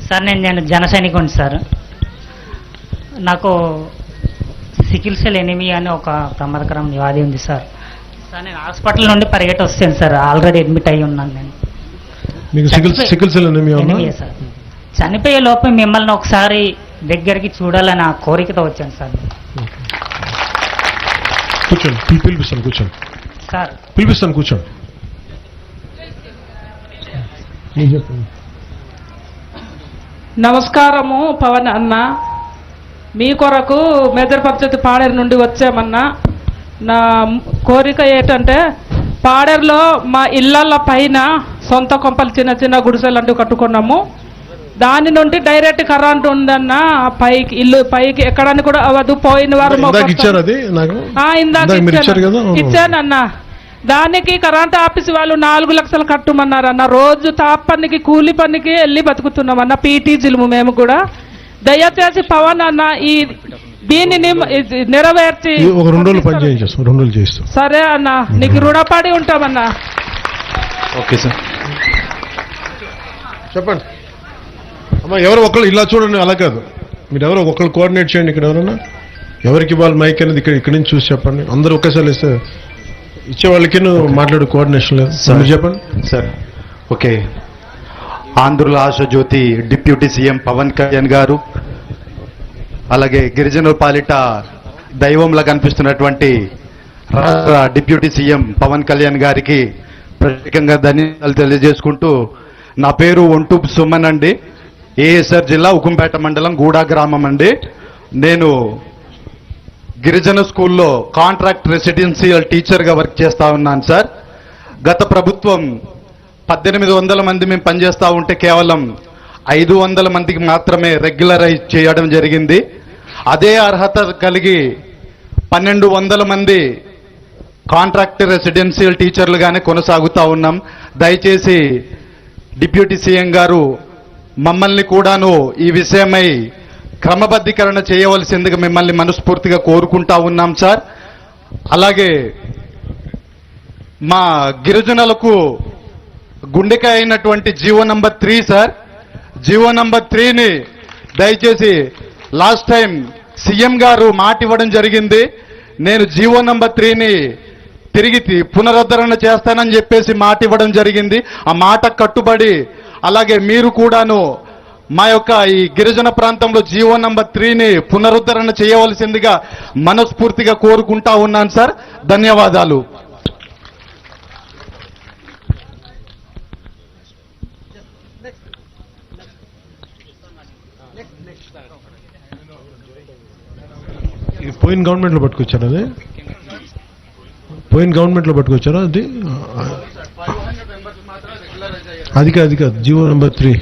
Sir నేను జన సైనికుడిని sir. నాకు సికిల్ సెల్ ఎనిమియా అని ఒక ప్రమాదకరం వ్యాధి ఉంది సార్. సార్ నేను హాస్పిటల్ నుండి పరిగెట్టి వస్తాను సార్. ఆల్రెడీ అడ్మిట్ అయ్యి ఉన్నాను నేను. మీకు సికిల్ సెల్ ఎనిమియా సార్. చనిపోయే లోపు మిమ్మల్ని ఒకసారి దగ్గరికి చూడాలని ఆ కోరికతో వచ్చాను సార్. కూర్చోండి, పిలిపిస్తాను, కూర్చోండి సార్. పిలిపిస్తాను, కూర్చోండి. చెప్పండి. నమస్కారము పవన్ అన్న, మీ కొరకు మేజర్ పంచాయతీ పాడేరు నుండి వచ్చామన్నా. నా కోరిక ఏంటంటే పాడేరులో మా ఇళ్ళ పైన సొంత కొంపలు చిన్న చిన్న గుడిసెలు అంటూ కట్టుకున్నాము. దాని నుండి డైరెక్ట్ కరెంట్ ఉందన్న పైకి, ఇల్లు పైకి ఎక్కడానికి కూడా అవ్వదు. పోయిన వారం ఇచ్చానన్నా. దానికి కరెంట్ ఆఫీస్ వాళ్ళు 4 లక్షలు కట్టమన్నారన్న. రోజు తాప్ పనికి కూలి పనికి వెళ్ళి బతుకుతున్నామన్న. పీటీజీలు మేము కూడా. దయచేసి పవన్ అన్న ఈ దీనిని నెరవేర్చి ఒక 2 రోజులు పని చేయించేస్తాం, 2 రోజులు చేస్తాం. సరే అన్న, నీకు రుణపడి ఉంటామన్నా. ఓకే సార్, చెప్పండి అమ్మా. ఎవరు ఒకళ్ళు ఇలా చూడండి, అలా కాదు. మీరు ఎవరో ఒకళ్ళు కోఆర్డినేట్ చేయండి. ఇక్కడ ఎవరన్నా ఎవరికి ఇవ్వాలి మైక్ అనేది ఇక్కడ నుంచి చూసి చెప్పండి. అందరూ ఒకేసారి ఇస్తే ఇచ్చే వాళ్ళకి మాట్లాడు కోఆర్డినేషన్ లేదు. చెప్పండి సార్. ఓకే, ఆంధ్రుల ఆశ జ్యోతి డిప్యూటీ సీఎం పవన్ కళ్యాణ్ గారు, అలాగే గిరిజనుల పాలిట దైవంలా కనిపిస్తున్నటువంటి రాష్ట్ర డిప్యూటీ సీఎం పవన్ కళ్యాణ్ గారికి ప్రత్యేకంగా ధన్యవాదాలు తెలియజేసుకుంటూ, నా పేరు ఒంటూ సుమన్ అండి. ఏఎస్ఆర్ జిల్లా ఉకుంపేట మండలం గూడా గ్రామం అండి. నేను గిరిజన స్కూల్లో కాంట్రాక్ట్ రెసిడెన్షియల్ టీచర్గా వర్క్ చేస్తా ఉన్నాను సార్. గత ప్రభుత్వం 1800 మంది మేము పనిచేస్తూ ఉంటే కేవలం 500 మందికి మాత్రమే రెగ్యులరైజ్ చేయడం జరిగింది. అదే అర్హత కలిగి 1200 మంది కాంట్రాక్ట్ రెసిడెన్షియల్ టీచర్లుగానే కొనసాగుతూ ఉన్నాం. దయచేసి డిప్యూటీ సీఎం గారు మమ్మల్ని కూడాను ఈ విషయమై క్రమబద్ధీకరణ చేయవలసిందిగా మిమ్మల్ని మనస్ఫూర్తిగా కోరుకుంటా ఉన్నాం సార్. అలాగే మా గిరిజనులకు గుండెకాయ అయినటువంటి GO number 3 sir. GO number 3ని దయచేసి లాస్ట్ టైం సీఎం గారు మాట ఇవ్వడం జరిగింది. నేను జీవో నంబర్ 3ని తిరిగి పునరుద్ధరణ చేస్తానని చెప్పేసి మాట ఇవ్వడం జరిగింది. ఆ మాట కట్టుబడి అలాగే మీరు కూడాను మా యొక్క ఈ గిరిజన ప్రాంతంలో జీవో నంబర్ 3ని పునరుద్ధరణ చేయవలసిందిగా మనస్ఫూర్తిగా కోరుకుంటా ఉన్నాను సార్. ధన్యవాదాలు. ఇది పోయిన గవర్నమెంట్లో పట్టుకొచ్చారా? పోయిన గవర్నమెంట్లో పట్టుకొచ్చారా? అది కాదు జీవో నెంబర్ 3.